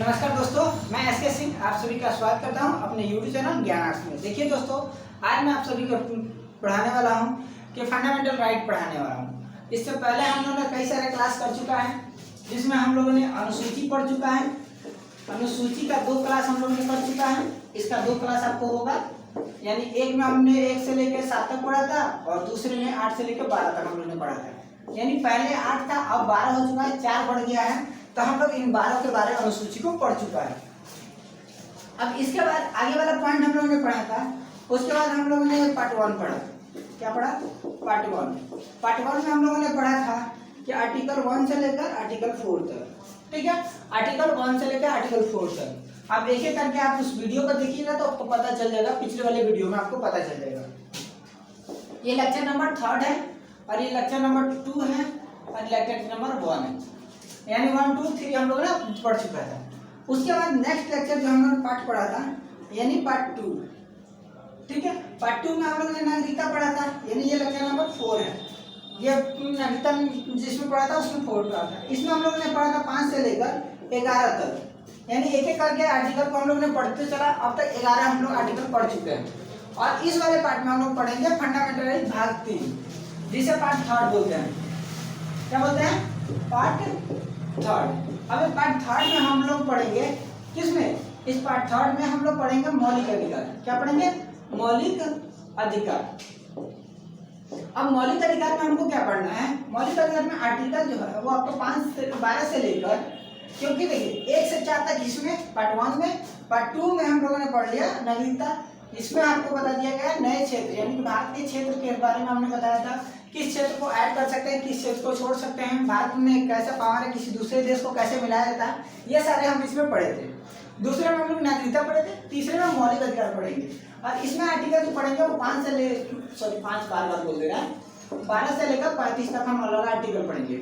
नमस्कार दोस्तों, मैं एसके सिंह आप सभी का स्वागत करता हूं अपने YouTube चैनल ज्ञान आर्ट्स में। देखिए दोस्तों, आज मैं आप सभी को पढ़ाने वाला हूं कि फंडामेंटल राइट पढ़ाने वाला हूं। इससे पहले हम लोगों ने कई सारे क्लास कर चुका है, जिसमें हम लोगों ने अनुसूची पढ़ चुका है। अनुसूची का 2 क्लास हम लोगों ने पढ़ चुका है। इसका 2 क्लास आपको होगा, यानी एक में हमने 1 से लेकर 7 तक पढ़ा था और दूसरे में 8 से लेकर 12 तक हम लोगों ने पढ़ा था। यानी पहले 8 था, अब 12 हो चुका है, 4 बढ़ गया है। तो हम लोग इन 12 के बारे में अनुसूची को पढ़ चुका है। अब इसके बाद आगे वाला पॉइंट हम लोगों ने पढ़ा था। उसके बाद हम लोगों ने पार्ट 1 पढ़ा। क्या पढ़ा? पार्ट 1। पार्ट 1 में हम लोगों ने पढ़ा था कि आर्टिकल 1 से लेकर आर्टिकल 4 तक। ठीक है, आर्टिकल 1 से लेकर आर्टिकल 4 तक आप एक एक करके आप उस वीडियो को देखिएगा तो आपको पता चल जाएगा। पिछले वाले वीडियो में आपको पता चल जाएगा। ये लेक्चर नंबर 3 है और ये लेक्चर नंबर 2 है और लेक्चर नंबर 1 है, यानी 1 2 3 हम लोग ने पढ़ चुका था। उसके बाद नेक्स्ट लेक्चर जो हम लोग पार्ट पढ़ा था, यानी पार्ट 2। ठीक है, पार्ट 2 में हम लोग ने नागरिकता पढ़ा था, यानी ये लेक्चर नंबर 4 है। ये नागरिकता जिसमें पढ़ा था उसमें 4 पढ़ा था। इसमें हम लोग ने पढ़ा था 5 से लेकर 11 तक, यानी एक एक करके आर्टिकल को हम लोग ने पढ़ते चला। अब तक 11 हम लोग आर्टिकल पढ़ चुके हैं। और इस वाले पार्ट में हम लोग पढ़ेंगे फंडामेंटल राइट भाग 3, जिसे पार्ट 3 बोलते हैं। क्या बोलते हैं? पार्ट 3। अब पार्ट 3 में हम लोग पढ़ेंगे किसमें? इस पार्ट 3 में हम लोग पढ़ेंगे मौलिक अधिकार। क्या पढ़ेंगे? मौलिक अधिकार। अब मौलिक अधिकार में हमको क्या पढ़ना है? मौलिक अधिकार में आर्टिकल जो है वो आपको 5 से 12 से लेकर, क्योंकि देखिए 1 से 4 तक इसमें पार्ट 1 में, पार्ट 2 में हम लोगों ने पढ़ लिया नागरिकता। इसमें आपको बता दिया गया नए क्षेत्र, यानी कि भारत के क्षेत्र के बारे में हमने बताया था। किस क्षेत्र को ऐड कर सकते हैं, किस क्षेत्र को छोड़ सकते हैं, भारत में कैसा पावर है, किसी दूसरे देश को कैसे मिलाया जाता है, ये सारे हम इसमें पढ़े थे। दूसरे में हम लोग नागरिकता पढ़े थे, तीसरे में मौलिक अधिकार पढ़ेंगे। और इसमें आर्टिकल जो पढ़ेंगे वो 5 बार बोल दे रहा है, 12 से लेकर 35 तक हम अलग आर्टिकल पढ़ेंगे।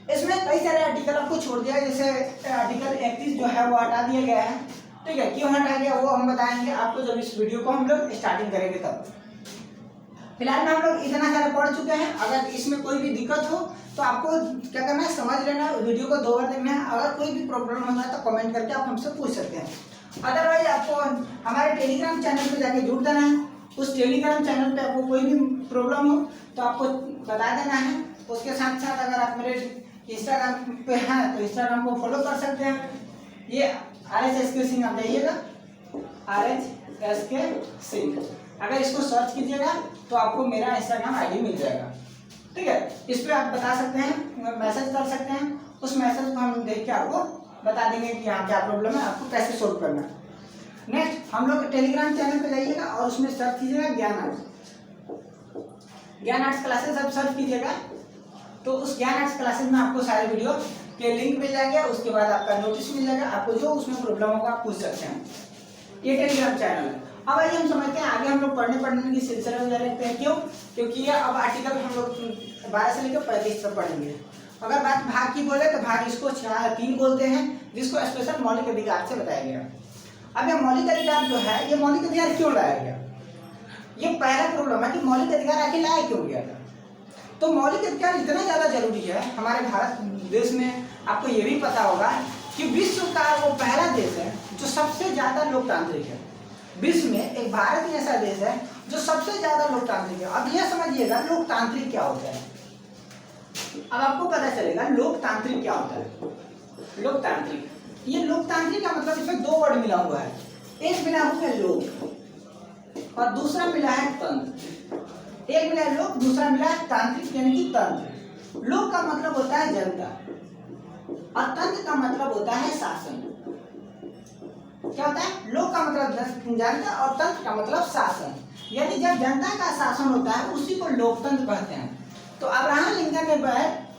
इसमें कई सारे आर्टिकल आपको छोड़ दिया, जैसे आर्टिकल 31 जो है वो हटा दिया गया है। ठीक है, क्यों हटाया गया वो हम बताएंगे आपको जब इस वीडियो को हम लोग स्टार्टिंग करेंगे तब। फिलहाल में हम लोग इतना सारा पढ़ चुके हैं। अगर इसमें कोई भी दिक्कत हो तो आपको क्या करना है, समझ लेना है, वीडियो को 2 बार देखना है। अगर कोई भी प्रॉब्लम होगा तो कमेंट करके आप हमसे पूछ सकते हैं। अदरवाइज आपको हमारे टेलीग्राम चैनल पे जाके जुड़ देना है। उस टेलीग्राम चैनल पे आपको कोई भी प्रॉब्लम हो तो आपको बता देना है। उसके साथ साथ अगर आप मेरे इंस्टाग्राम पे हैं तो इंस्टाग्राम को फॉलो कर सकते हैं। ये RHSK सिंह आप जाइएगा, RHSK सिंह, अगर इसको सर्च कीजिएगा तो आपको मेरा इंस्टाग्राम ID मिल जाएगा। ठीक है, इस पर आप बता सकते हैं, मैसेज कर सकते हैं। उस मैसेज को हम देख के आपको बता देंगे कि यहाँ क्या प्रॉब्लम है, आपको कैसे सोल्व करना है। नेक्स्ट हम लोग टेलीग्राम चैनल पे जाइएगा और उसमें सर्च कीजिएगा ज्ञान आर्ट्स। ज्ञान आर्ट्स क्लासेस आप सर्च कीजिएगा तो उस ज्ञान आर्ट्स क्लासेस में आपको सारे वीडियो के लिंक मिल जाएंगे। उसके बाद आपका नोटिस मिल जाएगा, आपको जो उसमें प्रॉब्लम होगा आप पूछ सकते हैं। ये टेलीग्राम चैनल है। अब आइए हम समझते हैं आगे हम लोग पढ़ने की सिलसिला में जा रहे हैं। क्यों? क्योंकि ये अब आर्टिकल हम लोग 12 से लेकर 35 तक पढ़ेंगे। अगर बात भाग की बोले तो भाग इसको 3 बोलते हैं, जिसको स्पेशल मौलिक अधिकार से बताया गया। अब ये मौलिक अधिकार जो है, ये मौलिक अधिकार क्यों लाया गया? ये पहला प्रॉब्लम है कि मौलिक अधिकार आखिर लाया क्यों गया था। तो मौलिक अधिकार इतना ज़्यादा जरूरी है हमारे भारत देश में। आपको ये भी पता होगा कि विश्व का वो पहला देश है जो सबसे ज़्यादा लोकतांत्रिक है। विश्व में एक भारत ही ऐसा देश है जो सबसे ज़्यादा लोकतांत्रिक है। अब ये समझिएगा लोकतांत्रिक क्या होता है। अब आपको पता चलेगा लोकतांत्रिक क्या होता है। लोकतांत्रिक, ये लोकतांत्रिक का मतलब इसमें 2 वर्ड मिला हुआ है। एक मिला हुआ है लोक और दूसरा मिला है तंत्र। एक मिला है लोक, दूसरा मिला है तांत्रिक, यानी कि तंत्र। लोक का मतलब होता है जनता और तंत्र का मतलब होता है शासन। क्या होता है? लोक का मतलब जनता और तंत्र का मतलब शासन। यानी जब जनता का शासन होता है उसी को लोकतंत्र कहते हैं। तो अब्राहम लिंकन ने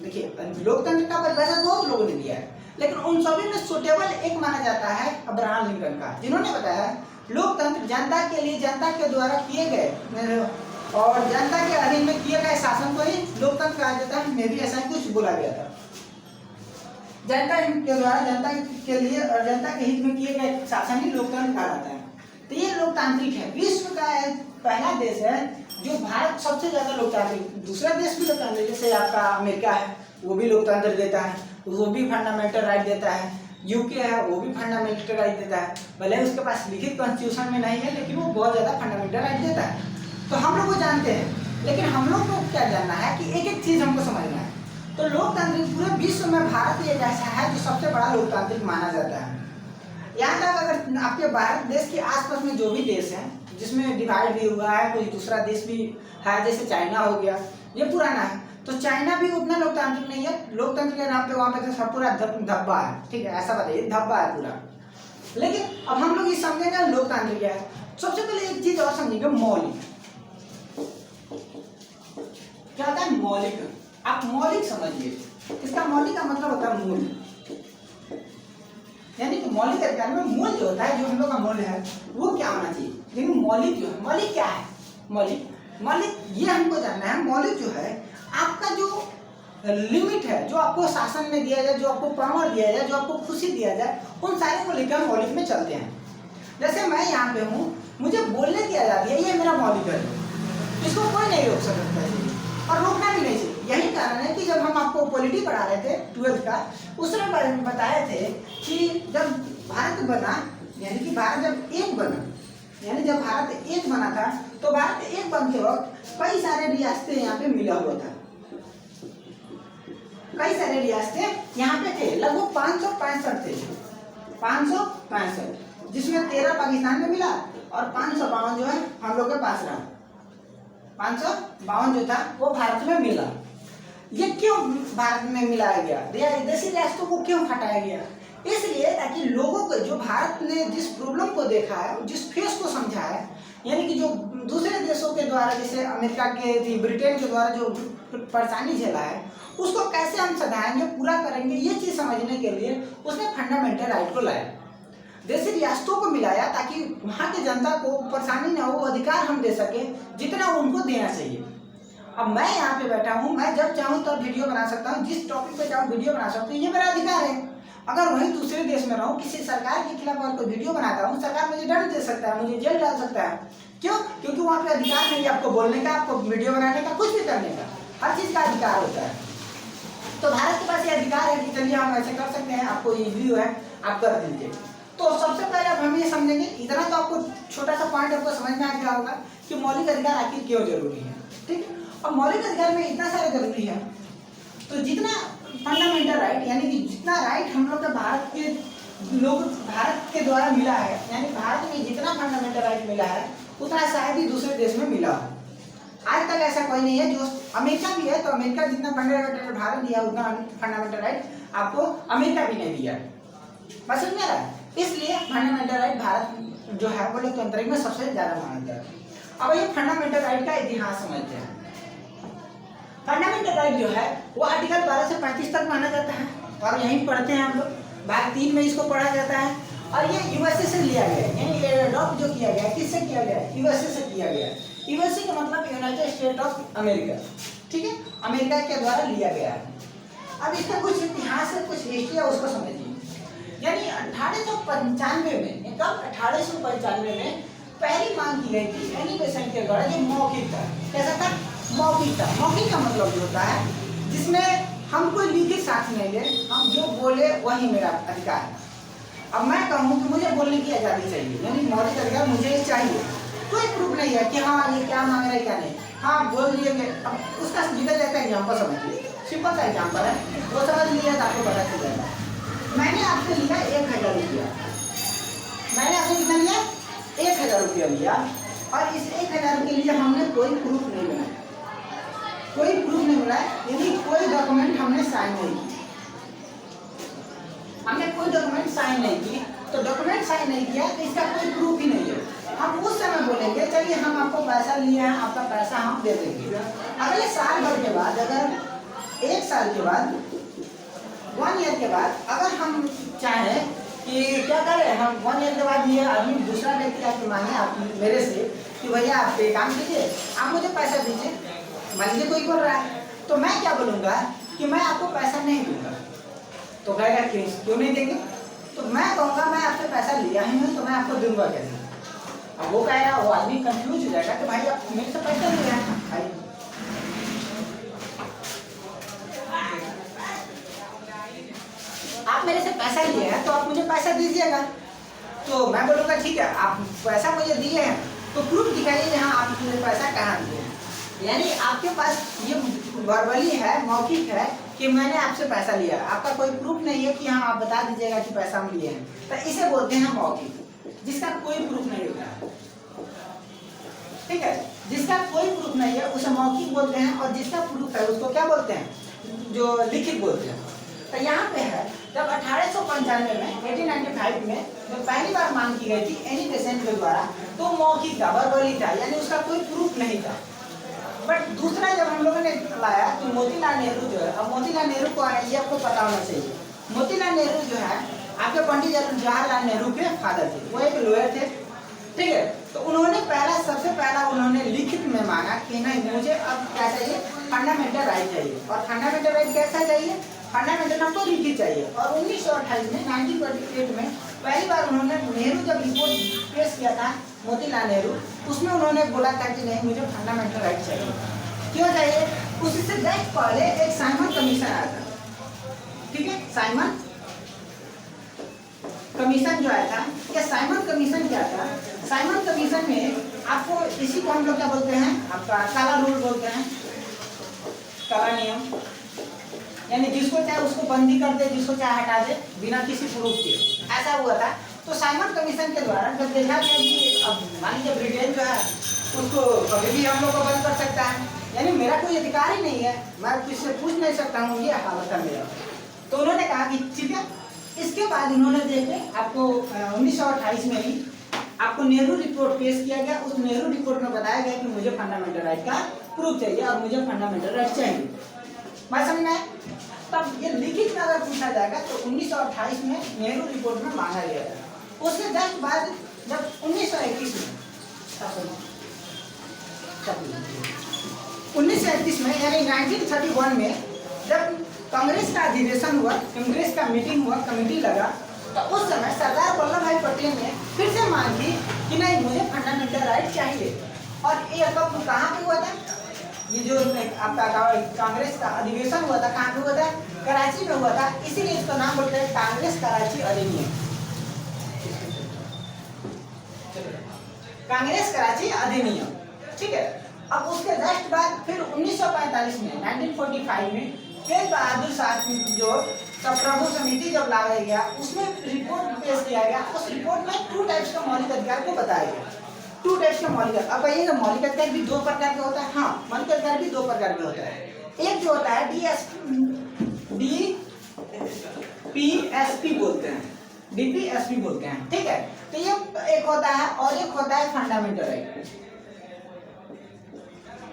देखिए लोकतंत्र का परिभाषा बहुत लोगों ने दिया है, लेकिन उन सभी में सुटेबल एक माना जाता है अब्राहम लिंकन का, जिन्होंने बताया लोकतंत्र जनता के लिए, जनता के द्वारा किए गए और जनता के अधीन में किए गए शासन को ही लोकतंत्र कहा जाता है। में भी ऐसा ही कुछ बोला गया था। जनता के द्वारा, जनता के लिए और जनता के हित में किए गए शासन ही लोकतंत्र कहा जाता है। तो ये लोकतांत्रिक है। विश्व का पहला देश है जो भारत सबसे ज्यादा लोकतांत्रिक। दूसरा देश भी लोकतांत्रिक, जैसे आपका अमेरिका है, वो भी लोकतंत्र देता है, वो भी फंडामेंटल राइट देता है। यूके है वो भी फंडामेंटल राइट देता है, भले उसके पास लिखित कॉन्स्टिट्यूशन में नहीं है लेकिन वो बहुत ज़्यादा फंडामेंटल राइट देता है। तो हम लोग वो जानते हैं, लेकिन हम लोग को क्या जानना है कि एक एक चीज़ हमको समझना है। तो लोकतांत्रिक पूरे विश्व में भारत एक ऐसा है जो सबसे बड़ा लोकतांत्रिक माना जाता है। यहाँ तक अगर आपके भारत देश के आसपास में जो भी देश हैं जिसमें डिवाइड भी हुआ है, कोई दूसरा देश भी है जैसे चाइना हो गया, ये पुराना है, तो चाइना भी उतना लोकतांत्रिक नहीं है। लोकतंत्र के नाम पे वहाँ पे तो सब पूरा धब्बा है, ठीक है, ऐसा बताइए, धब्बा है पूरा। लेकिन अब हम लोग ये समझेंगे लोकतांत्रिक क्या है। सबसे पहले एक चीज और समझेंगे, मौलिक क्या होता है। मौलिक, आप मौलिक समझिए, इसका मौलिक का मतलब होता है मूल, यानी कि मौलिक अधिकार में मूल जो होता है, जो हम लोग का मूल है वो क्या होना चाहिए। लेकिन मौलिक जो है, मौलिक क्या है, मौलिक ये हमको जानना है। मौलिक जो है आपका जो लिमिट है, जो आपको शासन में दिया जाए, जो आपको पावर दिया जाए, जो आपको खुशी दिया जाए, उन सारे को लेकर मौलिक में चलते हैं। जैसे मैं यहाँ पे हूँ, मुझे बोलने की आज़ादी है, ये मेरा मौलिक है, इसको कोई नहीं रोक सकता है और रोकना भी नहीं चाहिए। यही कारण है कि जब हम आपको पॉलिटी पढ़ा रहे थे 12th का, उसमें बताए थे कि जब भारत बना, यानी कि भारत जब एक बना, यानी जब भारत एक बना था, तो भारत एक बनते वक्त कई सारे रियासतें यहाँ पे मिला हुआ था, कई सारे रियासतें यहाँ पे थे, लगभग 565 थे, 565, जिसमें 13 पाकिस्तान में मिला और 552 जो है हम लोग के पास रहा। 552 जो था वो भारत में मिला। ये क्यों भारत में मिलाया गया, देशी रियासतों को क्यों हटाया गया? इसलिए ताकि लोगों को, जो भारत ने जिस प्रॉब्लम को देखा है, जिस फेस को समझा है, यानी कि जो दूसरे देशों के द्वारा, जैसे अमेरिका के, ब्रिटेन के द्वारा जो परेशानी झेला है, उसको कैसे हम सधाएंगे, पूरा करेंगे, ये चीज़ समझने के लिए उसने फंडामेंटल राइट को लाया, देशी रियासतों को मिलाया, ताकि वहाँ की जनता को परेशानी ना हो, अधिकार हम दे सके जितना उनको देना चाहिए। अब मैं यहाँ पे बैठा हूँ, मैं जब चाहूँ तब वीडियो बना सकता हूँ, जिस टॉपिक पे चाहूँ वीडियो बना सकता हूँ, ये मेरा अधिकार है। अगर वहीं दूसरे देश में रहूँ, किसी सरकार के खिलाफ अगर कोई वीडियो बनाता हूँ, सरकार मुझे दंड दे सकता है, मुझे जेल डाल सकता है। क्यों? क्योंकि वहाँ पे अधिकार नहीं है आपको बोलने का, आपको वीडियो बनाने का, कुछ भी करने का, हर चीज़ का अधिकार होता है। तो भारत के पास ये अधिकार है कि चलिए हम ऐसे कर सकते हैं, आपको ये व्यू है, आप कर दीजिए। तो सबसे पहले अब हम ये समझेंगे, इतना तो आपको छोटा सा पॉइंट आपको समझ में आ गया होगा कि मौलिक अधिकार आखिर क्यों जरूरी है, ठीक है। और मौलिक अधिकार में इतना सारा जरूरी है, तो जितना फंडामेंटल राइट, यानी कि जितना राइट हम लोग का भारत के द्वारा मिला है, यानी भारत में जितना फंडामेंटल राइट मिला है, उतना शायद ही दूसरे देश में मिला हो। आज तक ऐसा कोई नहीं है। जो अमेरिका भी है, तो अमेरिका जितना फंडामेंटल भारत दिया, उतना फंडामेंटल राइट आपको अमेरिका भी नहीं दिया, बस समझ में आ रहा है। इसलिए फंडामेंटल राइट भारत जो है वो लोकतंत्र में सबसे ज्यादा माना जाता है। अब ये फंडामेंटल राइट का इतिहास समझते हैं। फंडामेंटल राइट जो है वो आर्टिकल 12 से 35 तक माना जाता है, और यहीं पढ़ते हैं हम लोग, भाग 3 में इसको पढ़ा जाता है। और ये यूएसए से लिया गया है, यानी एडॉप्ट जो किया गया, किससे किया गया? यूएसए से किया गया। यूएसए का मतलब यूनाइटेड स्टेट ऑफ अमेरिका, ठीक है, अमेरिका के द्वारा लिया गया है। अब इसका कुछ इतिहास है, कुछ हिस्ट्री है, उसको समझिए। यानी 1895 में, कब 1895 में पहली मांग की गई थी एनिमेशन के द्वारा, जो मौखिक था। कैसा था? मौखिक था। मौखिक का मतलब जो होता है जिसमें हम कोई लिखित साक्ष्य नहीं ले, हम जो बोले वही मेरा अधिकार है। अब मैं कहूँ कि मुझे बोलने की आज़ादी चाहिए, यानी मौलिक अधिकार मुझे चाहिए, कोई प्रूफ नहीं है कि हाँ ये क्या मांग रहा है क्या नहीं, हाँ बोल दिए। अब उसका सीधा जाता है एग्जाम्पल समझिए, सिंपल सा एग्जाम्पल है, वो समझ लिया तो आपको पता चल जाएगा। मैंने आपसे लिया 1000 रुपया, मैंने आपसे कितना लिया? 1000 रुपया लिया, और इस 1000 के लिए हमने कोई प्रूफ नहीं बनाया, कोई प्रूफ नहीं बनाया, यानी कोई डॉक्यूमेंट हमने साइन नहीं की, हमने कोई डॉक्यूमेंट साइन नहीं की। तो डॉक्यूमेंट साइन नहीं किया तो इसका कोई प्रूफ ही नहीं है। हम उस समय बोलेंगे चलिए हम आपको पैसा लिए हैं, आपका पैसा हम दे देंगे। अगले साल भर के बाद, अगर 1 साल के बाद, 1 ईयर के बाद, अगर हम चाहें कि क्या करें, हम 1 ईयर के बाद ये आदमी दूसरा व्यक्ति आपके मांगे, आप मेरे से कि भैया आप ये काम कीजिए, आप मुझे पैसा दीजिए, मान लीजिए कोई बोल रहा है, तो मैं क्या बोलूँगा कि मैं आपको पैसा नहीं दूंगा। तो कहेगा क्यों नहीं देंगे? तो मैं कहूँगा मैं आपसे पैसा लिया ही नहीं, तो मैं आपको दूंगा कैसे? अब वो कहेगा, वो आदमी कंफ्यूज हो जाएगा कि भाई आप मेरे से पैसा लिया है भाई। आप मेरे से पैसा लिए हैं तो आप मुझे पैसा दीजिएगा। तो मैं बोलूँगा ठीक है, आप पैसा मुझे दिए हैं तो प्रूफ दिखाइए जहाँ आप मुझे पैसा कहाँ दिए हैं। यानी आपके पास ये वर्बली है, मौखिक है कि मैंने आपसे पैसा लिया, आपका कोई प्रूफ नहीं है कि हाँ आप बता दीजिएगा कि पैसा हम लिए हैं, तो इसे बोलते हैं मौखिक, जिसका कोई प्रूफ नहीं होता है। ठीक है, जिसका कोई प्रूफ नहीं है उसे मौखिक बोलते हैं, और जिसका प्रूफ है उसको क्या बोलते हैं, जो लिखित बोलते हैं। तो यहाँ पे है जब 1895 में 1895 में जब पहली बार मांग की गई थी एनी बेसेंट के द्वारा, तो मौखिक था, वर्बली था, यानी उसका कोई प्रूफ नहीं था। बट दूसरा जब हम लोगों ने लाया तो मोतीलाल नेहरू जो है, अब मोतीलाल नेहरू को ये आपको पता होना चाहिए, मोतीलाल नेहरू जो है आपके पंडित जवाहरलाल नेहरू के फादर थे, वो एक लॉयर थे। ठीक है, तो उन्होंने सबसे पहला उन्होंने लिखित में मांगा कि नहीं मुझे अब क्या चाहिए, फंडामेंटल राइट चाहिए। और फंडामेंटल राइट कैसा चाहिए, फंडामेंटल हमको लिखित चाहिए। और 1928 में 1928 में पहली बार उन्होंने, नेहरू जब रिपोर्ट पेश किया था मोतीलाल नेहरू, उसमें उन्होंने बोला था कि नहीं मुझे फंडामेंटल राइट चाहिए। क्यों चाहिए, उससे जस्ट पहले एक साइमन कमीशन आया था। ठीक है, साइमन कमीशन जो आया था, क्या साइमन कमीशन क्या था, साइमन कमीशन में आपको इसी को हम लोग क्या बोलते हैं, आपका काला रूल बोलते हैं, काला नियम, यानी जिसको चाहे उसको बंदी कर दे, जिसको चाहे हटा दे बिना किसी प्रूफ के, ऐसा हुआ था। तो साइमन कमीशन के द्वारा जब देखा गया कि अब मान लीजिए ब्रिटेन जो है उसको कभी भी हम लोग को बंद कर सकता है, यानी मेरा कोई अधिकार ही नहीं है, मैं किससे पूछ नहीं सकता हूँ, ये हालत है मेरा। तो उन्होंने कहा कि ठीक है, इसके बाद उन्होंने देखे आपको 1928 में ही आपको नेहरू रिपोर्ट पेश किया गया। उस नेहरू रिपोर्ट में बताया गया कि मुझे फंडामेंटल राइट का प्रूफ चाहिए और मुझे फंडामेंटल राइट चाहिए। बात समझ में आया? तब ये लिखित में अगर पूछा जाएगा तो 1928 में नेहरू रिपोर्ट में मांगा गया था। उसके जस्ट बाद जब 1931 में 1931 में यानी 1931 में जब कांग्रेस का अधिवेशन हुआ, कांग्रेस का मीटिंग हुआ, कमेटी लगा, तो उस समय सरदार वल्लभ भाई पटेल ने फिर से मांग की कि नहीं मुझे फंडामेंटल राइट चाहिए। और ये कब कहाँ पे हुआ था, ये जो आपका कांग्रेस का अधिवेशन हुआ था कहाँ पे हुआ था, कराची में हुआ था, इसीलिए इसका नाम बोलते हैं कांग्रेस कराची अधिनियम। कांग्रेस कराची अधिनियम। ठीक है, अब उसके जस्ट बाद फिर 1945 में 1945 में तेज बहादुर शास्त्री जो प्रभु समिति जब लाया गया उसमें रिपोर्ट पेश किया गया। उस रिपोर्ट में 2 टाइप्स का मौलिक अधिकार को बताया गया। 2 टाइप्स का मौलिक अधिकार। अब कहिएगा मौलिक अधिकार भी 2 प्रकार का होता है। हाँ, मौलिक अधिकार भी 2 प्रकार का होता है। एक जो होता है DPSP बोलते हैं, DPSP बोलते हैं। ठीक है, तो ये एक होता है और एक होता है फंडामेंटल राइट।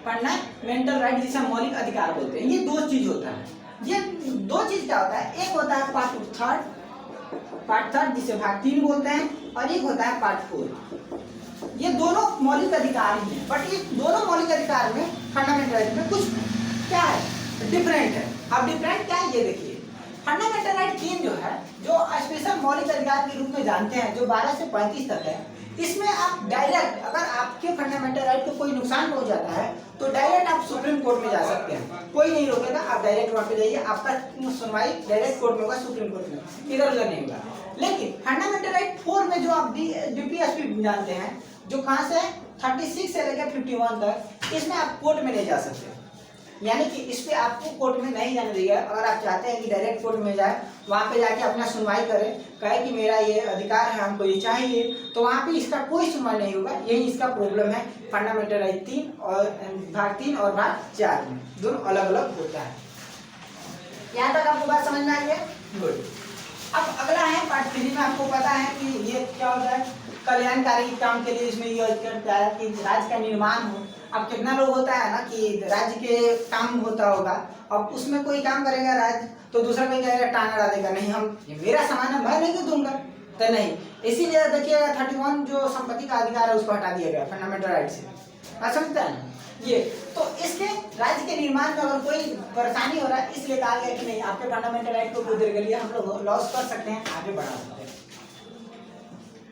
फंडामेंटल राइट जिसे मौलिक अधिकार बोलते हैं, ये 2 चीज होता है। ये 2 चीज क्या होता है, एक होता है पार्ट थर्ड जिसे भाग 3 बोलते हैं, और एक होता है पार्ट 4। ये दोनों मौलिक अधिकार ही हैं, बट ये दोनों मौलिक अधिकार में फंडामेंटल राइट में कुछ क्या है, डिफरेंट है। अब डिफरेंट क्या है ये देखिए। फंडामेंटल राइट 3 जो है, जो स्पेशल मौलिक अधिकार के रूप में जानते हैं, जो 12 से 35 तक है, इसमें आप डायरेक्ट अगर आपके फंडामेंटल राइट को कोई नुकसान पहुंच जाता है तो डायरेक्ट आप सुप्रीम कोर्ट में जा सकते हैं, कोई नहीं रोकेगा, आप डायरेक्ट वहां पे जाइए, आपका सुनवाई डायरेक्ट कोर्ट में होगा, सुप्रीम कोर्ट में, इधर उधर नहीं होगा। लेकिन फंडामेंटल राइट 4 में जो आप DPSP जानते हैं, जो कहाँ से 36 से लेकर 51 तक, इसमें आप कोर्ट में नहीं जा सकते, यानी कि इस पे आपको कोर्ट में नहीं जाने देगा। अगर आप चाहते हैं कि डायरेक्ट कोर्ट में जाए, वहाँ पे जाके अपना सुनवाई करें, कहे कि मेरा ये अधिकार है, हमको ये चाहिए, तो वहाँ पे इसका कोई सुनवाई नहीं होगा। यही इसका प्रॉब्लम है फंडामेंटल राइट 3 और भाग 3 और भाग 4 में, दोनों अलग अलग होता है। यहाँ तक आपको बात समझ में आ गया? गुड। अब अगला है पार्ट 3 में, आपको पता है कि ये क्या होता है, कल्याणकारी काम के लिए इसमें ये करता है कि राज्य का निर्माण हो। अब कितना लोग होता है ना कि राज्य के काम होता होगा, अब उसमें कोई काम करेगा राज्य तो दूसरा कोई कहेगा टांग अड़ा देगा, नहीं हम ये मेरा सामान है मैं नहीं दूंगा, तो नहीं। इसीलिए देखिएगा 31 जो संपत्ति का अधिकार है उसको हटा दिया गया फंडामेंटल राइट से, आप समझते हैं ये। तो इसके राज्य के निर्माण में अगर कोई परेशानी हो रहा है, इसलिए कहा गया कि नहीं आपके फंडामेंटल राइट को कुछ देर के लिए हम लोग लॉस कर सकते हैं, आगे बढ़ा सकते हैं।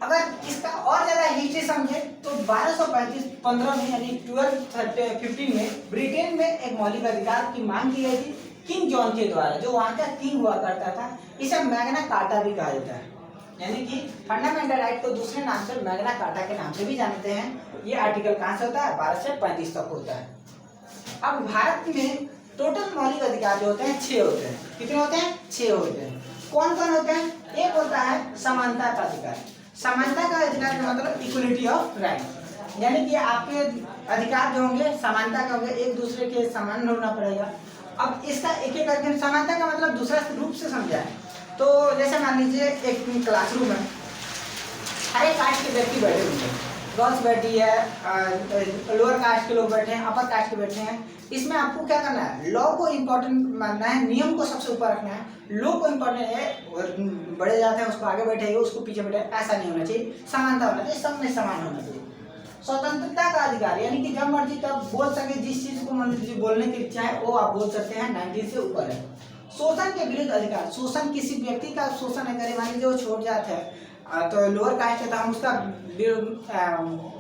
अगर इसका और ज्यादा हिस्ट्री समझे तो 1235-15 में यानी 1215 में ब्रिटेन में एक मौलिक अधिकार की मांग की गई थी किंग जॉन के द्वारा, जो वहाँ का किंग हुआ करता था। इसे मैग्ना कार्टा भी कहा जाता है, यानी कि फंडामेंटल राइट को दूसरे नाम से मैग्ना कार्टा के नाम से भी जानते हैं। ये आर्टिकल कहाँ से होता है? 12 से 35 तक होता है। अब भारत में टोटल मौलिक अधिकार जो होते हैं 6 होते हैं। कितने होते हैं? 6 होते हैं। कौन कौन होते हैं? एक होता है समानता का अधिकार। समानता का अधिकार का मतलब इक्वलिटी ऑफ राइट, यानी कि आपके अधिकार जो होंगे समानता के होंगे, एक दूसरे के समान होना पड़ेगा। अब इसका एक एक करके समानता का मतलब दूसरा रूप से समझा है। तो जैसे मान लीजिए एक क्लासरूम है, हर एक कास्ट के व्यक्ति बैठे हुए हैं, गर्ल्स बैठी है, लोअर कास्ट के लोग बैठे हैं, अपर कास्ट के बैठे हैं। इसमें आपको क्या करना है? लॉ को इम्पोर्टेंट मानना है, नियम को सबसे ऊपर रखना है, लॉ को इम्पोर्टेंट है। बड़े जाते हैं उसको आगे बैठेंगे, उसको पीछे बैठे, ऐसा नहीं होना चाहिए। समानता होना चाहिए, सब में समान होना चाहिए। स्वतंत्रता का अधिकार, यानी कि जब मर्जी तब बोल सके, जिस चीज को मन बोलने की इच्छा है वो आप बोल सकते हैं, 19 से ऊपर है। शोषण के विरुद्ध अधिकार, शोषण किसी व्यक्ति का शोषण है करे, मान लीजिए वो छोड़ जाता है तो लोअर कास्ट है तो हम उसका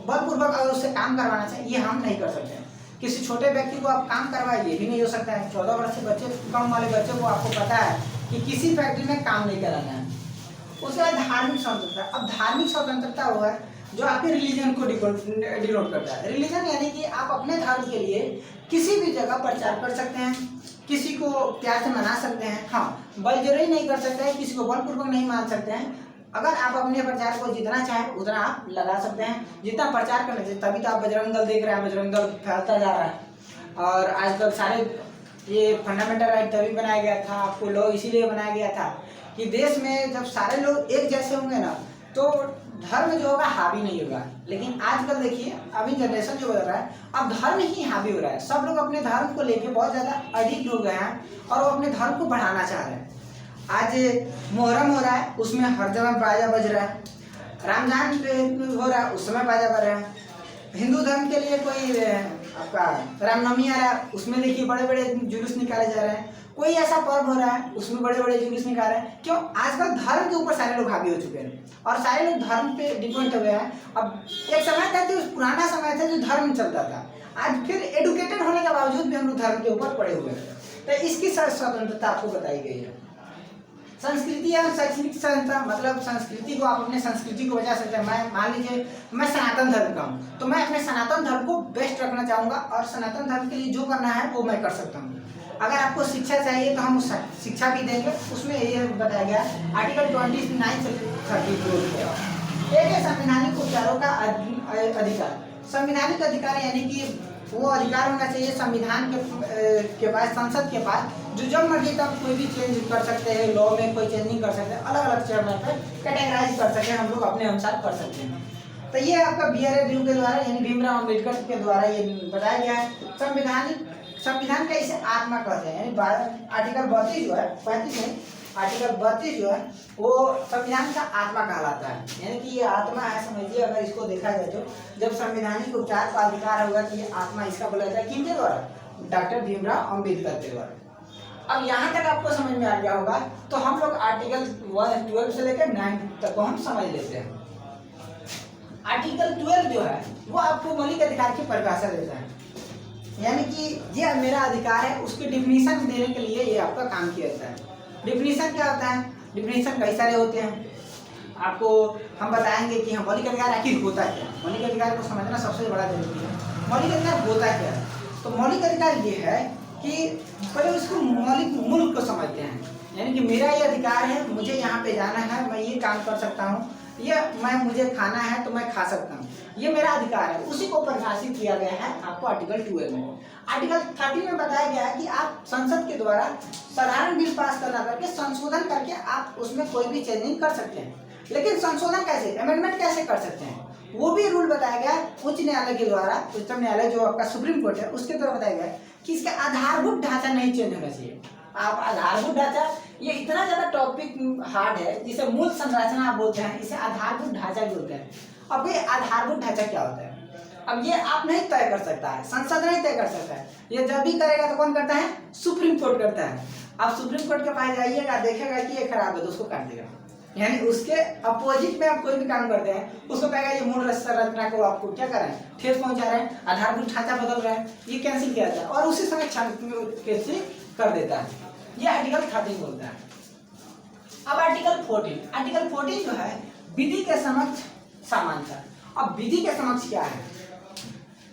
बलपूर्वक अगर उससे काम करवाना चाहिए, ये हम नहीं कर सकते। किसी छोटे व्यक्ति को आप काम करवाए, ये भी नहीं हो सकता है। 14 वर्ष से बच्चे कम वाले बच्चों को आपको पता है कि किसी फैक्ट्री में काम नहीं कराना है। उसके बाद धार्मिक स्वतंत्रता। अब धार्मिक स्वतंत्रता वो है जो आपके रिलीजन को डिनोट करता है। रिलीजन यानी कि आप अपने धर्म के लिए किसी भी जगह प्रचार कर सकते हैं, किसी को प्यार से मना सकते हैं। हाँ, बलजबरी नहीं कर सकते हैं, किसी को बलपूर्वक नहीं मान सकते हैं। अगर आप अपने प्रचार को जितना चाहें उतना आप लगा सकते हैं, जितना प्रचार करना चाहिए। तभी तो आप बजरंग दल देख रहे हैं, बजरंग दल फैलता जा रहा है। और आजकल सारे ये फंडामेंटल राइट तभी बनाया गया था, आपको लॉ इसीलिए बनाया गया था कि देश में जब सारे लोग एक जैसे होंगे ना तो धर्म जो होगा हावी नहीं होगा। लेकिन आजकल देखिए, अभी जनरेशन जो बदल रहा है, अब धर्म ही हावी हो रहा है। सब लोग अपने धर्म को लेके बहुत ज्यादा एडिक्ट हो गए हैं और वो अपने धर्म को बढ़ाना चाह रहे हैं। आज मुहर्रम हो रहा है, उसमें हर जगह बाजा बज रहा है। रमजान हो रहा है, उस समय बाजा बज रहा है। हिंदू धर्म के लिए कोई आपका रामनवमी आ रहा है, उसमें देखिए बड़े बड़े जुलूस निकाले जा रहे हैं। कोई ऐसा पर्व हो रहा है, उसमें बड़े बड़े जुलूस निकाल रहे हैं। क्यों? आजकल धर्म के ऊपर सारे लोग हावी हो चुके हैं और सारे लोग धर्म पे डिपेंड हो गए हैं। अब एक समय था जो पुराना समय था जो धर्म चलता था, आज फिर एडुकेटेड होने के बावजूद भी हम लोग धर्म के ऊपर पड़े हुए हैं। तो इसकी स्वतंत्रता आपको बताई गई है। संस्कृति या शैक्षणिक स्वतंत्रता, मतलब संस्कृति को आप अपने संस्कृति को बचा सकते हैं। मैं मान लीजिए मैं सनातन धर्म का हूँ, तो मैं अपने सनातन धर्म को बेस्ट रखना चाहूँगा और सनातन धर्म के लिए जो करना है वो मैं कर सकता हूँ। अगर आपको शिक्षा चाहिए तो हम उस शिक्षा भी देंगे। उसमें ये बताया गया आर्टिकल 29 से 32 एक है संवैधानिक उपचारों का अधिकार। संवैधानिक अधिकार यानी कि वो अधिकार होना चाहिए संविधान के पास, संसद के पास, जो जब मर्जी तब कोई भी चेंज कर सकते हैं। लॉ में कोई चेंज नहीं कर सकते, अलग अलग चरण पर कैटेगराइज कर सकते हैं, हम लोग अपने अनुसार कर सकते हैं। तो ये आपका BRA व्यू के द्वारा यानी भीमराव अम्बेडकर के द्वारा ये बताया गया है। संविधान का इसे आत्मा कहते हैं, यानी आर्टिकल 32 जो है, 35 में आर्टिकल 32 जो है वो संविधान का आत्मा कहलाता है। यानी कि ये आत्मा है, समझिए। अगर इसको देखा जाए तो जब संवैधानिक उपचार का अधिकार होगा तो ये आत्मा इसका बोला जाता है। किनके द्वारा? डॉक्टर भीमराव अम्बेडकर के द्वारा। अब यहाँ तक आपको समझ में आ गया होगा, तो हम लोग आर्टिकल 12 से लेकर 9 तक को हम समझ लेते हैं। आर्टिकल 12 जो है वो आपको मौलिक अधिकार की परिभाषा देता है, यानी कि ये मेरा अधिकार है, उसकी डिफिनीशन देने के लिए ये आपका काम किया जाता है। डिफिनीशन क्या होता है? डिफिनीशन कई सारे होते हैं, आपको हम बताएंगे कि हम मौलिक अधिकार आखिर होता क्या है। मौलिक अधिकार को समझना सबसे बड़ा जरूरी है। मौलिक अधिकार होता क्या है? तो मौलिक अधिकार ये है कि पहले उसको मौलिक मूल को समझते हैं, यानी कि मेरा ये अधिकार है, मुझे यहाँ पे जाना है, मैं ये काम कर सकता हूँ, ये मुझे खाना है तो मैं खा सकता हूँ, ये मेरा अधिकार है। उसी को परिभाषित किया गया है आपको आर्टिकल 12 में। आर्टिकल 30 में बताया गया है कि आप संसद के द्वारा साधारण बिल पास करना करके संशोधन करके आप उसमें कोई भी चेंजिंग कर सकते हैं। लेकिन संशोधन कैसे, अमेंडमेंट कैसे कर सकते हैं, वो भी रूल बताया गया उच्च न्यायालय के द्वारा। उच्चतम न्यायालय जो आपका सुप्रीम कोर्ट है उसके द्वारा बताया गया कि इसका आधारभूत ढांचा नहीं चेंज होना चाहिए। आप आधारभूत ढांचा, ये इतना ज्यादा टॉपिक हार्ड है, जिसे मूल संरचना आप बोलते हैं, इसे आधारभूत ढांचा भी बोलते हैं। अब ये आधारभूत ढांचा क्या होता है? अब ये आप नहीं तय कर सकता है, संसद नहीं तय कर सकता है। ये जब भी करेगा तो कौन करता है? सुप्रीम कोर्ट करता है। आप सुप्रीम कोर्ट के पास जाइएगा, देखेगा कि ये खराब है तो उसको काट देगा। यानी उसके अपोजिट में आप कोई भी काम करते हैं उसको कहेगा ये मूल संरचना को आपको क्या कर रहे हैं, ठेस पहुंचा रहे हैं, आधारभूत ढांचा बदल रहा है, ये कैंसिल किया जाता है और उसी समय कैंसिल कर देता है। ये आर्टिकल 13 बोलता है। अब आर्टिकल 14 जो है विधि के समक्ष समानता। अब विधि के समक्ष क्या है,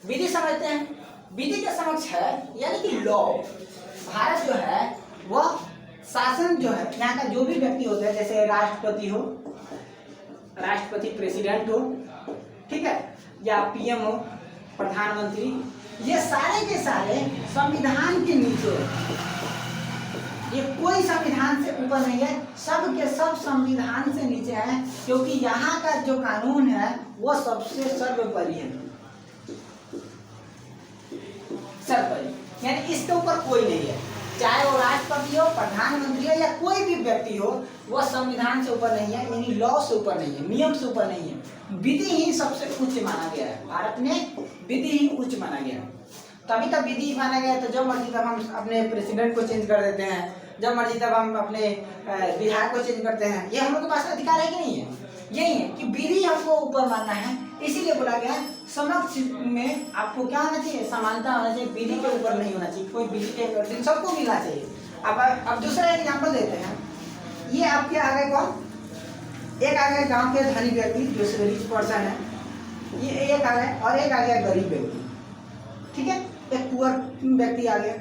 विधि समझते हैं। विधि के समक्ष है यानी कि लॉ। भारत जो है वह शासन जो है यहाँ का जो भी व्यक्ति होता है, जैसे राष्ट्रपति हो, राष्ट्रपति प्रेसिडेंट हो, ठीक है, या पीएम हो, प्रधानमंत्री, ये सारे के सारे संविधान के नीचे, ये कोई संविधान से ऊपर नहीं है, सब के सब संविधान से नीचे है, क्योंकि यहाँ का जो कानून है वो सबसे सर्वोपरि है, सर्वोपरि, यानी इसके ऊपर कोई नहीं है। चाहे वो राष्ट्रपति हो, प्रधानमंत्री हो या कोई भी व्यक्ति हो, वह संविधान से ऊपर नहीं है, यानी लॉ से ऊपर नहीं है, नियम से ऊपर नहीं है। विधि ही सबसे उच्च माना गया है। भारत में विधि ही उच्च माना गया है। तभी तक विधि माना गया। तो जब मर्जी तब हम अपने प्रेसिडेंट को चेंज कर देते हैं, जब मर्जी तब हम अपने विधायक को चेंज करते हैं। ये हम लोग के पास अधिकार है कि नहीं है? यही है कि विधि हमको ऊपर मानना है, इसीलिए बोला गया समक्ष में आपको क्या होना चाहिए, समानता होना चाहिए, विधि के ऊपर नहीं होना चाहिए। कोई विधि के सबको मिलना चाहिए। अब दूसरा एग्जाम्पल देते हैं। ये आपके आगे कौन, एक आगे गांव के धनी व्यक्ति जो रिच पर्सन है, ये एक आ गया, और एक आ गया गरीब व्यक्ति, ठीक है, एक पुअर व्यक्ति आ गया।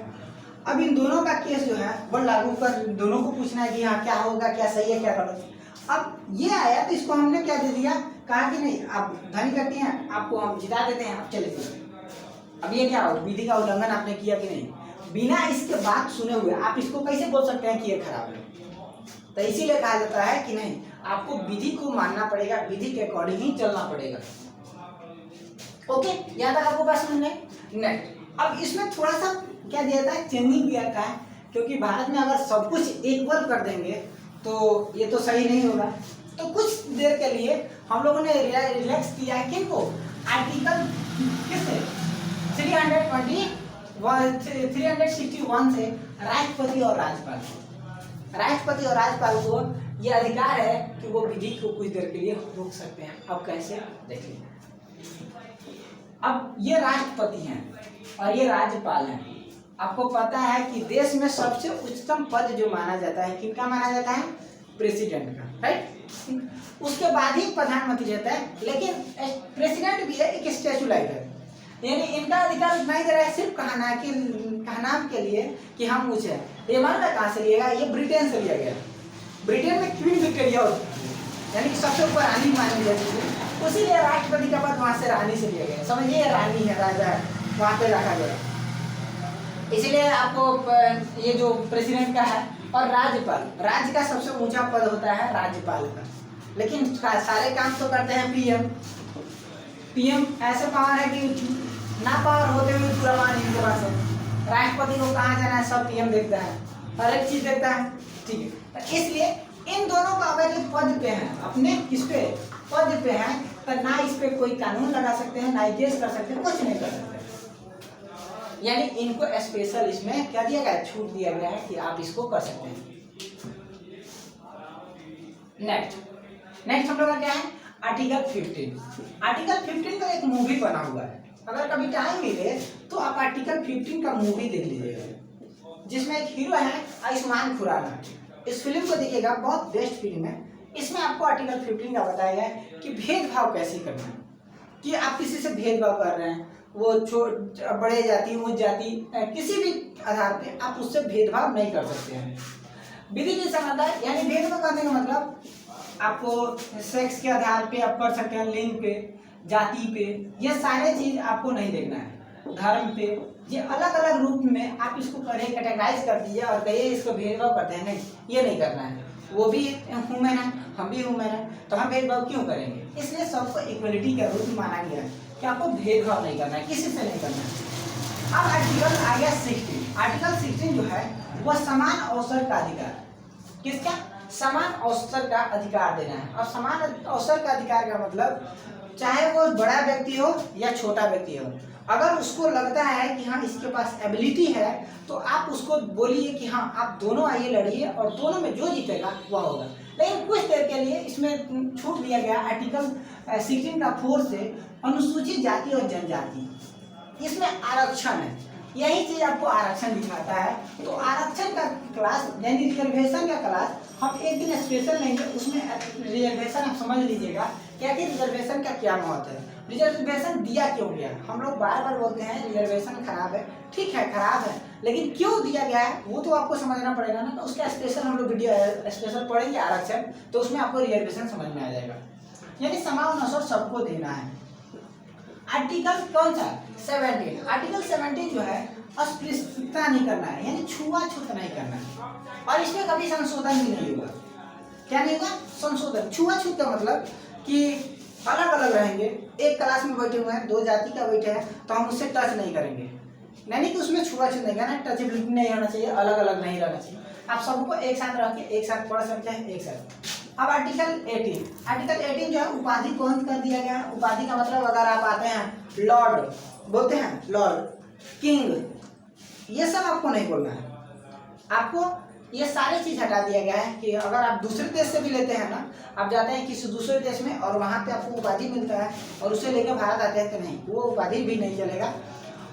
अब इन दोनों का केस जो है वो लागू कर दोनों को पूछना है कि हाँ क्या होगा, क्या सही है, क्या गलत। अब ये आया तो इसको हमने क्या दे दिया, कहा कि नहीं आप धनी व्यक्ति हैं, आपको हम जिता देते हैं, आप चले जाइए। अब ये क्या हो, विधि का उल्लंघन आपने किया कि नहीं, बिना इसके बात सुने हुए आप इसको कैसे बोल सकते हैं कि ये खराब है। तो इसीलिए कहा जाता है कि नहीं, आपको विधि को मानना पड़ेगा, विधि के अकॉर्डिंग ही चलना पड़ेगा। ओके, यहाँ तक आपको बात समझ में? नेक्स्ट, अब इसमें थोड़ा सा क्या दिया था, चेंजिंग दिया था, क्योंकि भारत में अगर सब कुछ इक्वल कर देंगे तो ये तो सही नहीं होगा। तो कुछ देर के लिए हम लोगों ने रिलैक्स किया है किनको, आर्टिकल किससे 361 से राष्ट्रपति और राज्यपाल को। राष्ट्रपति और राज्यपाल को ये अधिकार है कि वो विधि को कुछ देर के लिए रोक सकते हैं। अब कैसे देखिए, अब ये राष्ट्रपति हैं और ये राज्यपाल हैं। आपको पता है कि देश में सबसे उच्चतम पद जो माना जाता है किनका माना जाता है, प्रेसिडेंट का, राइट। उसके बाद ही प्रधानमंत्री रहता है, लेकिन प्रेसिडेंट भी है, एक स्टैचू लाइक है, यानी इनका अधिकार उतना ही दे रहा है सिर्फ कहनाम के लिए कि हम ऊंचे हैं। ये मानना कहाँ से लिएगा, ये ब्रिटेन से लिया गया। ब्रिटेन में क्वीन विक्टोरिया होती है, यानी कि सबसे ऊपर रानी मानी जाती है, उसीलिए राष्ट्रपति का पद वहाँ से रानी से लिया गया। समझिए, रानी है, राजा है, वहाँ पे रखा गया। इसीलिए आपको ये जो प्रेसिडेंट का है और राज्यपाल, राज्य का सबसे ऊंचा पद होता है राज्यपाल का, लेकिन सारे काम तो करते हैं पीएम। ऐसे पावर है कि ना पावर होते हुए पूरा पावर इनके पास है। राष्ट्रपति को कहाँ जाना है सब पीएम देखता है, हर एक चीज देखता है, ठीक है। तो इसलिए इन दोनों का अगर ये पद पे है, अपने किस पे पद पे है, तो ना इस पे कोई कानून लगा सकते हैं, ना केस कर सकते हैं, कुछ नहीं कर सकते। यानी इनको स्पेशल इसमें क्या दिया गया, छूट दिया गया है कि आप इसको कर सकते हैं। नेक्स्ट हम लोग का क्या है, आर्टिकल 15। आर्टिकल 15 का एक मूवी बना हुआ है, अगर कभी टाइम मिले तो आप आर्टिकल 15 का मूवी देख लीजिएगा, जिसमें एक हीरो है आयुष्मान खुराना। इस फिल्म को देखिएगा, बहुत बेस्ट फिल्म है। इसमें आपको आर्टिकल 15 का बताया गया है कि भेदभाव कैसे करना है, कि आप किसी से भेदभाव कर रहे हैं, वो बड़े जाति, ऊंच जाति, किसी भी आधार पे आप उससे भेदभाव नहीं कर सकते हैं। विधि की समानता, यानी भेदभाव करने का मतलब आपको सेक्स के आधार पे आप कर सकते हैं, लिंग पे, जाति पे, ये सारे चीज आपको नहीं देखना है। धर्म पे, ये अलग अलग रूप में आप इसको कैटेगराइज कर दीजिए और कहिए इसको भेदभाव करते हैं, नहीं, ये नहीं करना है। वो भी ह्यूमन है, हम भी ह्यूमन है, तो हम भेदभाव क्यों करेंगे। इसलिए सबको इक्वलिटी का रूप माना गया है कि आपको भेदभाव नहीं करना है, किसी से नहीं करना है। अब आर्टिकल आ गया 16। आर्टिकल 16 जो है वह समान अवसर का अधिकार, किसका, समान अवसर का अधिकार देना है। और समान अवसर का अधिकार का मतलब चाहे वो बड़ा व्यक्ति हो या छोटा व्यक्ति हो, अगर उसको लगता है कि हाँ इसके पास एबिलिटी है तो आप उसको बोलिए कि हाँ आप दोनों आइए लड़िए और दोनों में जो जीतेगा वह होगा। लेकिन कुछ देर के लिए इसमें छूट दिया गया आर्टिकल 16 का 4 से अनुसूचित जाति और जनजाति, इसमें आरक्षण है। यही चीज आपको आरक्षण दिखाता है। तो आरक्षण का क्लास यानी रिजर्वेशन का क्लास हम एक दिन स्पेशल लेंगे, उसमें रिजर्वेशन आप समझ लीजिएगा क्या कि रिजर्वेशन का क्या महत्व है, रिजर्वेशन दिया क्यों गया। हम लोग बार बार बोलते हैं रिजर्वेशन खराब है, ठीक है खराब है, लेकिन क्यों दिया गया है वो तो आपको समझना पड़ेगा ना। तो उसका स्पेशल हम लोग वीडियो स्पेशल पढ़ेंगे आरक्षण, तो उसमें आपको रिजर्वेशन समझ में आ जाएगा। यानी समान अवसर सबको देना है। आर्टिकल कौन सा 17, आर्टिकल 17 जो है अस्पृश्यता नहीं करना है, यानी छुआछूत नहीं करना है, और इसमें कभी संशोधन भी नहीं होगा। क्या नहीं होगा? संशोधन। छुआछूत का मतलब कि अलग अलग रहेंगे, एक क्लास में बैठे हुए हैं, दो जाति का बैठे हैं, तो हम उससे टच नहीं करेंगे, नहीं कि उसमें छुआछूत नहीं करना, टचेबिलिटी नहीं होना चाहिए, अलग अलग नहीं रहना चाहिए। आप सबको एक साथ रख के एक साथ पढ़ सकते हैं एक साथ। अब आर्टिकल 18, आर्टिकल 18 जो है उपाधि कौन कर दिया गया है। उपाधि का मतलब अगर आप आते हैं लॉर्ड बोलते हैं, लॉर्ड, किंग, ये सब आपको नहीं बोलना है। आपको ये सारी चीज हटा दिया गया है कि अगर आप दूसरे देश से भी लेते हैं ना, आप जाते हैं किसी दूसरे देश में और वहाँ पे आपको उपाधि मिलता है और उसे लेकर भारत आते हैं, तो नहीं, वो उपाधि भी नहीं चलेगा।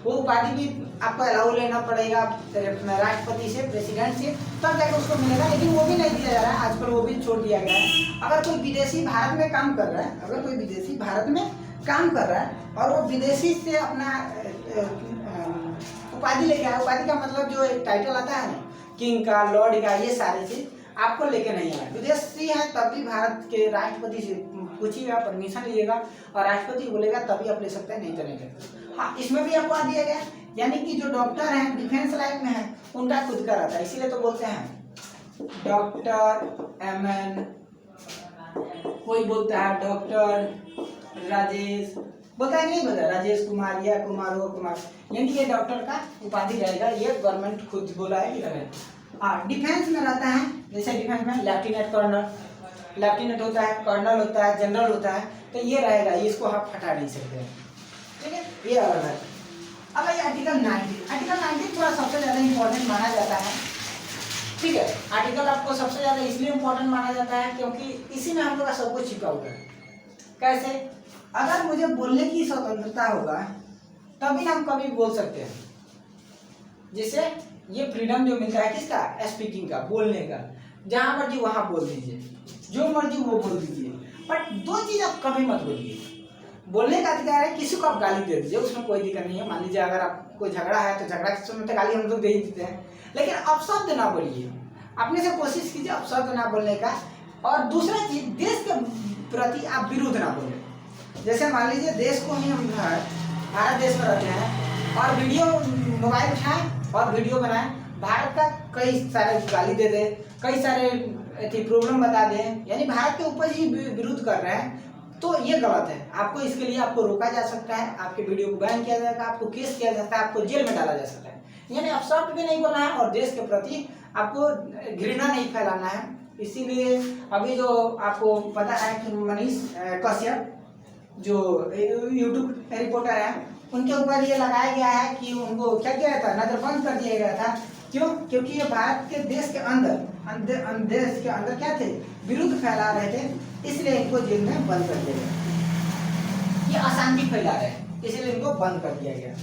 वो उपाधि भी आपको अलाउ लेना पड़ेगा राष्ट्रपति से, प्रेसिडेंट से, तब जाकर उसको मिलेगा। लेकिन वो भी नहीं दिया जा रहा है आजकल, वो भी छोड़ दिया गया है। अगर कोई विदेशी भारत में काम कर रहा है, अगर कोई विदेशी भारत में काम कर रहा है और वो विदेशी से अपना उपाधि लेके आया, उपाधि का मतलब जो एक टाइटल आता है ना, किंग का, लॉर्ड का, ये सारी चीज आपको लेके नहीं आना। विदेशी है तब भी भारत के राष्ट्रपति से पूछिएगा, परमिशन लीजिएगा, और राष्ट्रपति बोलेगा तभी आप ले सकते हैं, नहीं तो नहीं ले। हाँ, इसमें भी आपको दिया गया, यानी कि जो डॉक्टर हैं डिफेंस लाइन में है उनका खुद का रहता है, इसीलिए तो बोलते हैं डॉक्टर MN, कोई बोलता है डॉक्टर राजेश, बोलता है नहीं बोलता राजेश कुमार या कुमार वो कुमार, यानी ये डॉक्टर का उपाधि रहेगा, ये गवर्नमेंट खुद बोला है कि रहे। हाँ, डिफेंस में रहता है, जैसे डिफेंस में लेफ्टिनेंट कर्नल, लेफ्टिनेंट होता है, कर्नल होता है, जनरल होता है, तो ये रहेगा, इसको आप हटा नहीं सकते, ठीक है, ये अलग है। अब ये आर्टिकल 19, आर्टिकल 19 थोड़ा सबसे ज़्यादा इंपॉर्टेंट माना जाता है, ठीक है। आर्टिकल आपको सबसे ज़्यादा इसलिए इंपॉर्टेंट माना जाता है क्योंकि इसी में हम लोग का सब कुछ छिपा हुआ है। कैसे? अगर मुझे बोलने की स्वतंत्रता होगा तभी हम कभी बोल सकते हैं, जिससे ये फ्रीडम जो मिलता है किसका, स्पीकिंग का, बोलने का, जहां मर्जी वहां बोल दीजिए, जो मर्जी वो बोल दीजिए, बट दो चीज आप कभी मत बोलिए। बोलने का अधिकार है, किसी को आप गाली दे दीजिए, उसमें कोई दिक्कत नहीं है। मान लीजिए अगर आप कोई झगड़ा है तो झगड़ा के समय तो गाली हम लोग दे ही देते हैं, लेकिन अपशब्द ना बोलिए, अपने से कोशिश कीजिए अपशब्द ना बोलने का। और दूसरा चीज, देश के प्रति आप विरुद्ध ना बोले। जैसे मान लीजिए देश को ही हम भारत देश में रहते हैं और वीडियो मोबाइल उठाएं और वीडियो बनाएं, भारत का कई सारे गाली दे दे, कई सारे प्रॉब्लम बता दें, यानी भारत के ऊपर ही विरुद्ध कर रहे हैं, तो ये गलत है। आपको इसके लिए आपको रोका जा सकता है, आपके वीडियो को बैन किया जाएगा, आपको केस किया जाता है, आपको जेल में डाला जा सकता है। यानी अपशब्द भी नहीं बोलना है और देश के प्रति आपको घृणा नहीं फैलाना है। इसीलिए अभी जो आपको पता है कि मनीष कश्यप जो यूट्यूब रिपोर्टर है, उनके ऊपर ये लगाया गया है कि उनको क्या किया था, नजरबंद कर दिया गया था। क्यों? क्योंकि ये भारत के देश के अंदर क्या थे, विरुद्ध फैला रहे थे, इसलिए इनको जेल में बंद कर दिया गया। ये अशांति फैला रहे हैं, इसलिए इनको बंद कर दिया गया।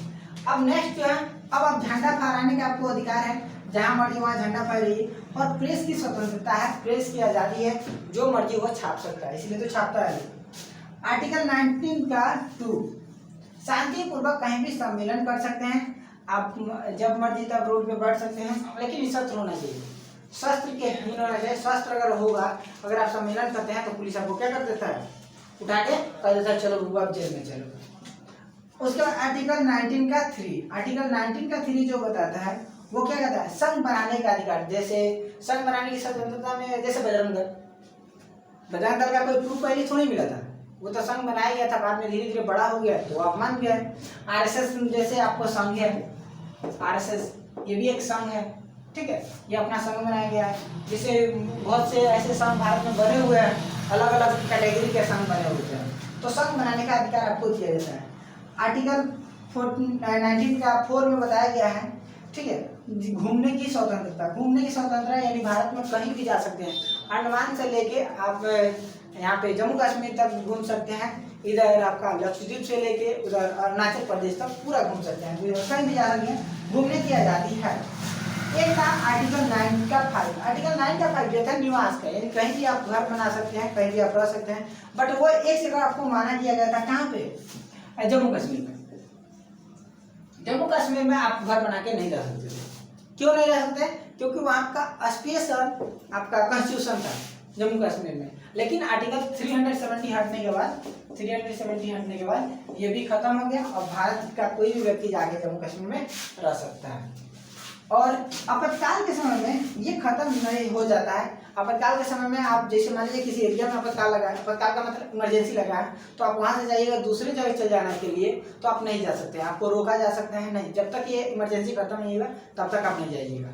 अब नेक्स्ट जो है, अब आप झंडा फहराने का आपको अधिकार है, जहां मर्जी वहां झंडा फहराइए। और प्रेस की स्वतंत्रता है, प्रेस की आजादी है, जो मर्जी वो छाप सकता है, इसलिए तो छापता है। आर्टिकल 19 का 2, शांतिपूर्वक कहीं भी सम्मेलन कर सकते हैं, आप जब मर्जी तब रोड पे बैठ सकते हैं, लेकिन शस्त्र होना चाहिए, शस्त्र के हीन होना चाहिए। शस्त्र अगर होगा, अगर आप सम्मेलन करते हैं तो पुलिस आपको क्या कर देता है, उठा के कह देता है चलो आप जेल में चलो। उसके बाद आर्टिकल 19 का 3, आर्टिकल 19 का 3 जो बताता है वो क्या कहता है, संघ बनाने का अधिकार। जैसे संघ बनाने की स्वतंत्रता में, जैसे बजरंग दल का कोई प्रूफ पहले थोड़ी मिला था, वो तो संघ बनाया गया था, बाद में धीरे धीरे बड़ा हो गया तो आप मान गए। RSS जैसे आपको संघ है, RSS ये भी एक संघ है, ठीक है, ये अपना संघ बनाया गया है। जिसे बहुत से ऐसे संघ भारत में बने हुए हैं, अलग अलग कैटेगरी के संघ बने हुए हैं, तो संघ बनाने का अधिकार आपको दिया जाता है। आर्टिकल 19 का 4 में बताया गया है ठीक है। घूमने की स्वतंत्रता, घूमने की स्वतंत्रता यानी भारत में कहीं भी जा सकते हैं। अंडमान से लेके आप यहाँ पे जम्मू कश्मीर तक घूम सकते हैं, इधर आपका लक्षद्वीप से लेके उधर अरुणाचल प्रदेश तक पूरा घूम सकते हैं, कहीं भी जा सकते हैं, घूमने की आज़ादी है। एक था आर्टिकल 9 का 5। आर्टिकल 9 का 5 जो था निवास का, यानी कहीं भी आप घर बना सकते हैं, कहीं भी आप रह सकते हैं, बट वो एक जगह आपको माना किया गया था, कहाँ पे? जम्मू कश्मीर में। जम्मू कश्मीर में आप घर बना के नहीं रह सकते थे। क्यों नहीं रह सकते? क्योंकि वहाँ का स्पेशल आपका कॉन्स्टिट्यूशन था जम्मू कश्मीर में। लेकिन आर्टिकल 370 हटने के बाद ये भी खत्म हो गया और भारत का कोई भी व्यक्ति जाके जम्मू कश्मीर में रह सकता है। और आपातकाल के समय में ये खत्म नहीं हो जाता है। आपातकाल के समय में आप जैसे मान लीजिए किसी एरिया में आपातकाल लगा है, आपातकाल का मतलब इमरजेंसी लगा है, तो आप वहां से जाइएगा दूसरी जगह चले जाने के लिए, तो आप नहीं जा सकते, आपको रोका जा सकता है नहीं, जब तक ये इमरजेंसी खत्म नहीं होगा तब तक आप नहीं जाइएगा।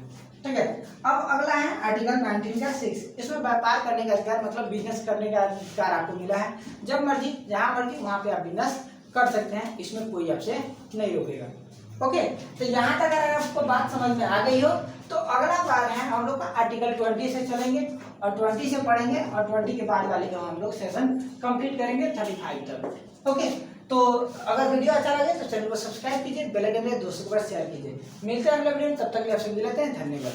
ठीक है। अब अगला है आर्टिकल 19 का 6। इसमें व्यापार करने का अधिकार, मतलब बिजनेस करने का अधिकार आपको मिला है। जब मर्जी जहां मर्जी वहां पे आप बिजनेस कर सकते हैं, इसमें कोई आपसे नहीं रोकेगा। ओके, तो यहाँ तक अगर आपको बात समझ में आ गई हो तो अगला बार है हम लोग का आर्टिकल 20 से चलेंगे और 20 से पढ़ेंगे और 20 के बाद वाले का हम लोग सेशन कंप्लीट करेंगे 35 तक। ओके, तो अगर वीडियो अच्छा लगे तो चैनल को सब्सक्राइब कीजिए, बेल आइकन में दोस्तों के पास शेयर कीजिए। मिलते हैं अगले वीडियो में, तब तक आप सभी लेते हैं, धन्यवाद।